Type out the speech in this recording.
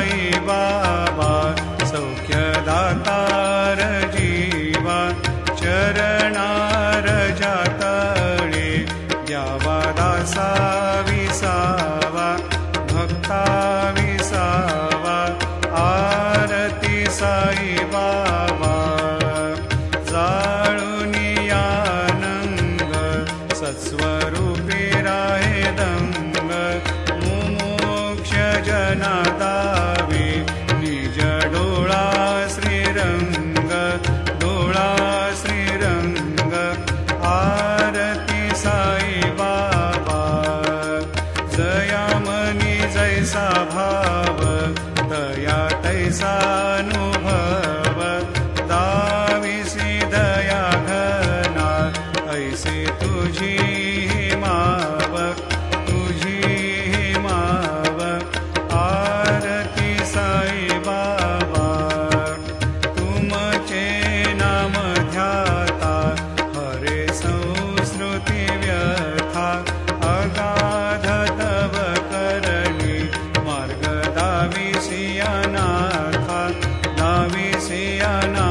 साई बाबा सौख्यदातार जीवा चरणार जातळे द्यावा दासा विसावा भक्ता विसावा आरती साई बाबा जाळूनी आनंद सत्स्वरूपी राहे दंग मुमोक्ष जना दावे निज डोळा श्रीरंग डोळा श्रीरंग आरती साई बाबा जयामनी जैसा भाव दया तैसा अनुभव दाविसी दया घना ऐसे तुझी माव तुझी माव आरती साई बाबा तुमचे नाम ध्याता हरे संस्कृती व्यथा अगाध तव करणी मार्ग दाविसी अनाथा दाविसी अनाथा